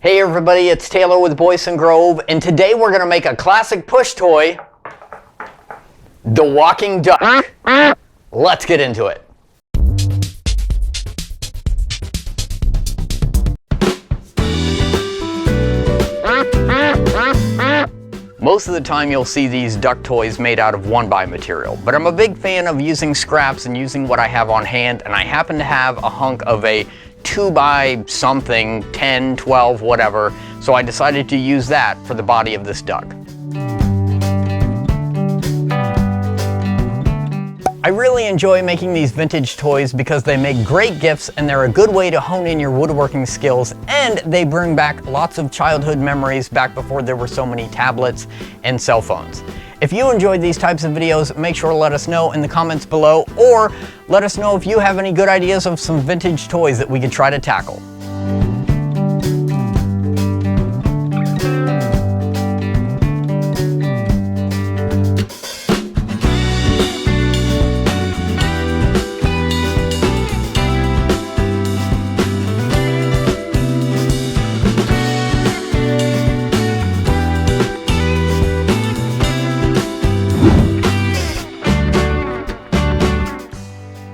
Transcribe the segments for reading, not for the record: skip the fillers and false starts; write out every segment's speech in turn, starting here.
Hey everybody, it's Taylor with Boydston Grove, and today we're going to make a classic push toy, the walking duck. Let's get into it. Most of the time you'll see these duck toys made out of 1x material, but I'm a big fan of using scraps and using what I have on hand, and I happen to have a hunk of a 2x something, 10, 12, whatever, so I decided to use that for the body of this duck. I really enjoy making these vintage toys because they make great gifts and they're a good way to hone in your woodworking skills, and they bring back lots of childhood memories back before there were so many tablets and cell phones. If you enjoyed these types of videos, make sure to let us know in the comments below, or let us know if you have any good ideas of some vintage toys that we could try to tackle.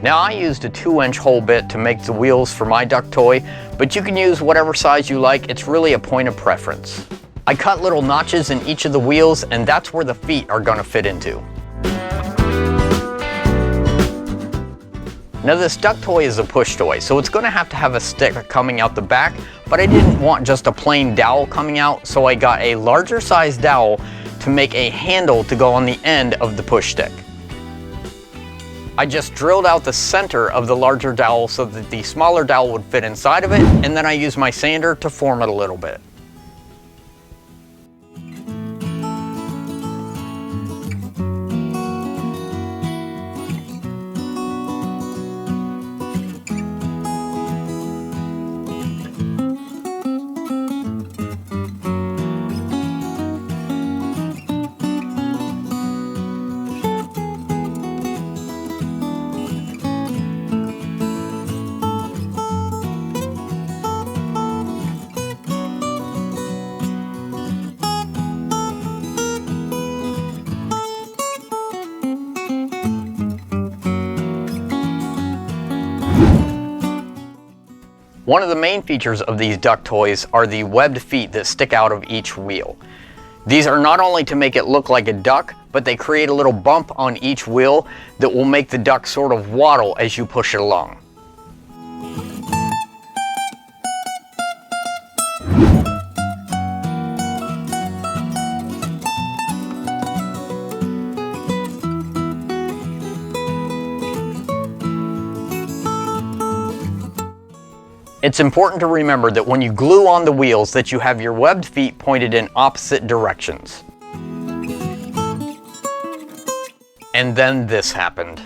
Now I used a 2-inch hole bit to make the wheels for my duck toy, but you can use whatever size you like. It's really a point of preference. I cut little notches in each of the wheels, and that's where the feet are going to fit into. Now this duck toy is a push toy, so it's going to have a stick coming out the back, but I didn't want just a plain dowel coming out, so I got a larger size dowel to make a handle to go on the end of the push stick. I just drilled out the center of the larger dowel so that the smaller dowel would fit inside of it, and then I used my sander to form it a little bit. One of the main features of these duck toys are the webbed feet that stick out of each wheel. These are not only to make it look like a duck, but they create a little bump on each wheel that will make the duck sort of waddle as you push it along. It's important to remember that when you glue on the wheels that you have your webbed feet pointed in opposite directions. And then this happened.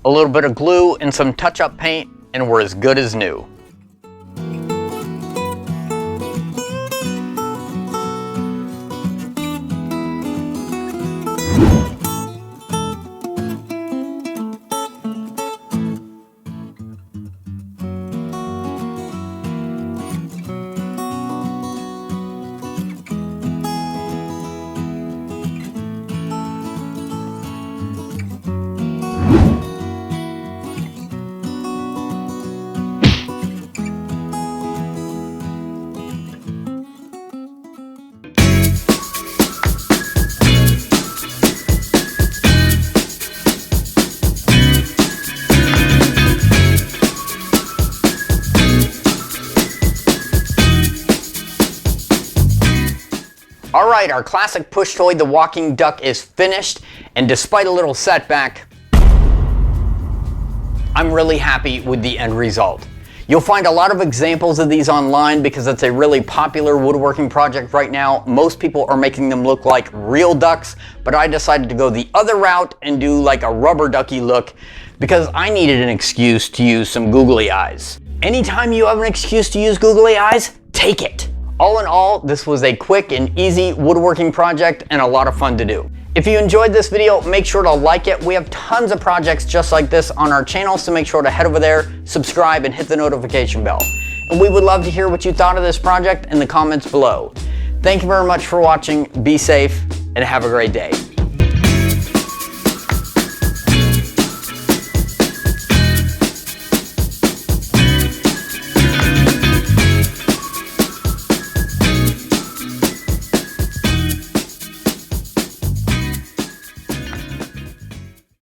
A little bit of glue and some touch-up paint and we're as good as new. Alright, our classic push toy, the walking duck, is finished, and despite a little setback, I'm really happy with the end result. You'll find a lot of examples of these online because it's a really popular woodworking project right now. Most people are making them look like real ducks, but I decided to go the other route and do like a rubber ducky look because I needed an excuse to use some googly eyes. Anytime you have an excuse to use googly eyes, take it. All in all, this was a quick and easy woodworking project and a lot of fun to do. If you enjoyed this video, make sure to like it. We have tons of projects just like this on our channel, so make sure to head over there, subscribe, and hit the notification bell. And we would love to hear what you thought of this project in the comments below. Thank you very much for watching. Be safe and have a great day.